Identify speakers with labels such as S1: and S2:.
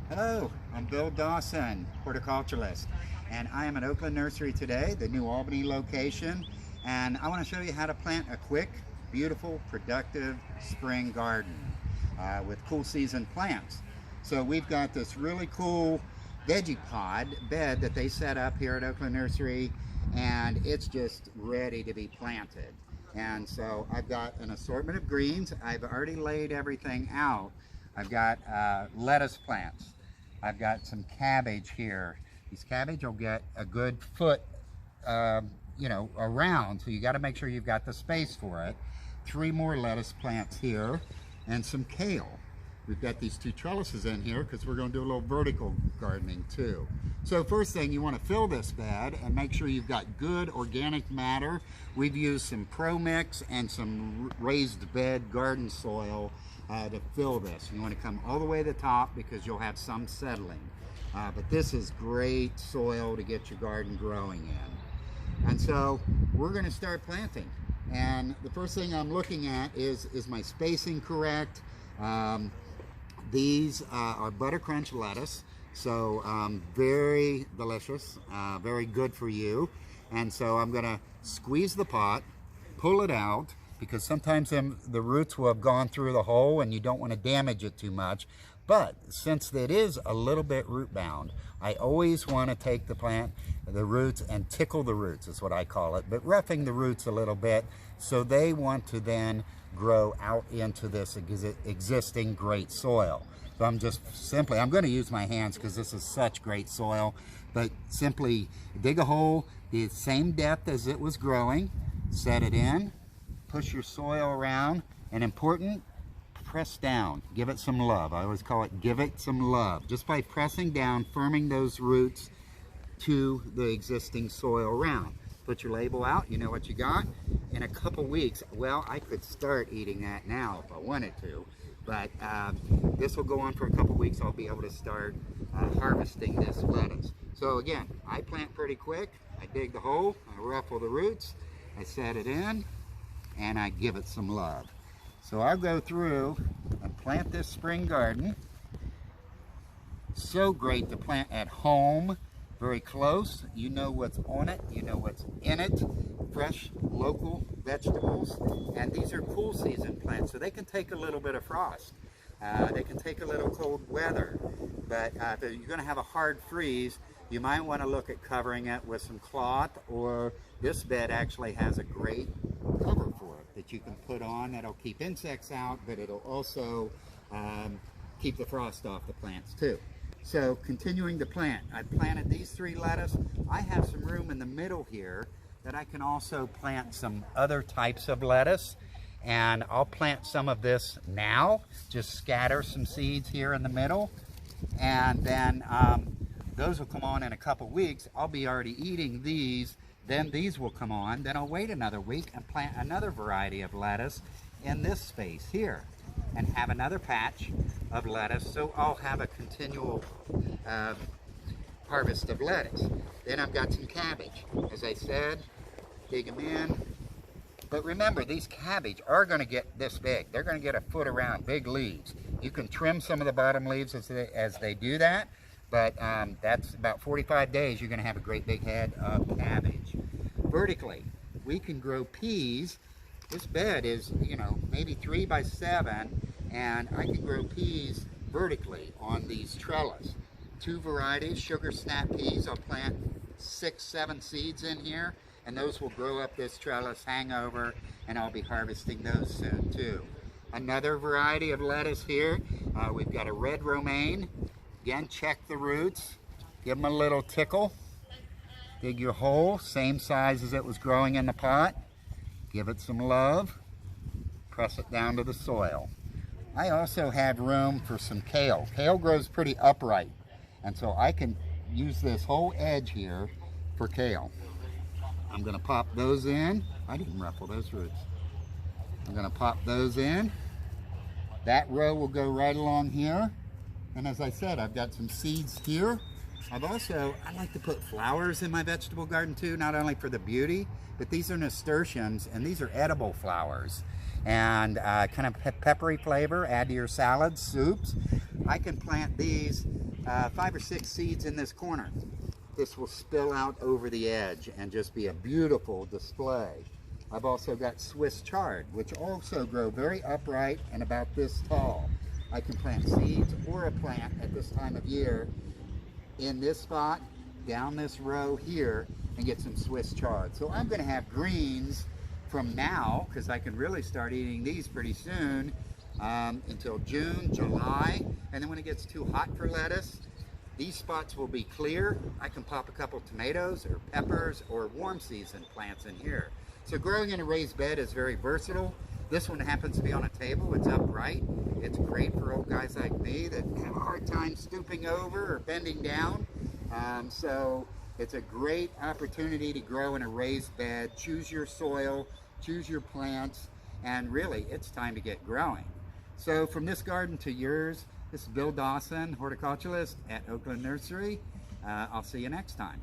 S1: Hello, I'm Bill Dawson, horticulturist, and I am at Oakland Nursery today, the New Albany location, and I want to show you how to plant a quick, beautiful, productive spring garden with cool season plants. So we've got this really cool veggie pod bed that they set up here at Oakland Nursery, and it's just ready to be planted. And so I've got an assortment of greens. I've already laid everything out. I've got lettuce plants. I've got some cabbage here. These cabbage will get a good foot, around, so you got to make sure you've got the space for it. 3 more lettuce plants here, and some kale. We've got these 2 trellises in here because we're going to do a little vertical gardening too. So first thing, you want to fill this bed and make sure you've got good organic matter. We've used some Pro Mix and some raised bed garden soil to fill this. You want to come all the way to the top because you'll have some settling. But this is great soil to get your garden growing in. And so we're going to start planting. And the first thing I'm looking at is my spacing correct? These are butter crunch lettuce, so very delicious, very good for you. And so I'm going to squeeze the pot, pull it out, because sometimes the roots will have gone through the hole and you don't want to damage it too much. But since it is a little bit root bound, I always want to take the roots and tickle the roots is what I call it, but roughing the roots a little bit so they want to then grow out into this existing great soil. So I'm going to use my hands because this is such great soil, but simply dig a hole the same depth as it was growing, set it in, push your soil around, and important, press down, give it some love. I always call it give it some love. Just by pressing down, firming those roots to the existing soil around. Put your label out, you know what you got. In a couple weeks, well, I could start eating that now if I wanted to, but this will go on for a couple weeks. I'll be able to start harvesting this lettuce. So again, I plant pretty quick. I dig the hole, I ruffle the roots, I set it in, and I give it some love. So I'll go through and plant this spring garden. So great to plant at home, very close. You know what's on it, you know what's in it. Fresh, local vegetables, and these are cool season plants, so they can take a little bit of frost. They can take a little cold weather, but if you're going to have a hard freeze, you might want to look at covering it with some cloth, or this bed actually has a great cover for it that you can put on that'll keep insects out, but it'll also keep the frost off the plants too. So continuing to plant, I planted these 3 lettuce. I have some room in the middle here that I can also plant some other types of lettuce, and I'll plant some of this now, just scatter some seeds here in the middle, and then those will come on in a couple weeks. I'll be already eating these, then these will come on, then I'll wait another week and plant another variety of lettuce in this space here and have another patch of lettuce, so I'll have a continual harvest of lettuce. Then I've got some cabbage. As I said, dig them in. But remember, these cabbage are going to get this big. They're going to get a foot around, big leaves. You can trim some of the bottom leaves as they do that, but that's about 45 days, you're going to have a great big head of cabbage. Vertically, we can grow peas. This bed is, maybe 3 by 7, and I can grow peas vertically on these trellis. 2 varieties, sugar snap peas. I'll plant 6, 7 seeds in here, and those will grow up this trellis, hang over, and I'll be harvesting those soon too. Another variety of lettuce here, we've got a red romaine. Again, check the roots, give them a little tickle, dig your hole, same size as it was growing in the pot, give it some love, press it down to the soil. I also have room for some kale. Kale grows pretty upright, and so I can use this whole edge here for kale. I'm going to pop those in. I didn't ruffle those roots. I'm going to pop those in. That row will go right along here. And as I said, I've got some seeds here. I like to put flowers in my vegetable garden too, not only for the beauty, but these are nasturtiums, and these are edible flowers. And kind of peppery flavor, add to your salads, soups. I can plant these 5 or 6 seeds in this corner. This will spill out over the edge and just be a beautiful display. I've also got Swiss chard, which also grow very upright and about this tall. I can plant seeds or a plant at this time of year in this spot, down this row here, and get some Swiss chard. So I'm going to have greens from now, because I can really start eating these pretty soon, until June, July, and then when it gets too hot for lettuce, these spots will be clear. I can pop a couple tomatoes or peppers or warm season plants in here. So growing in a raised bed is very versatile. This one happens to be on a table. It's upright. It's great for old guys like me that have a hard time stooping over or bending down. So it's a great opportunity to grow in a raised bed. Choose your soil, choose your plants, and really it's time to get growing. So from this garden to yours, this is Bill Dawson, horticulturist at Oakland Nursery. I'll see you next time.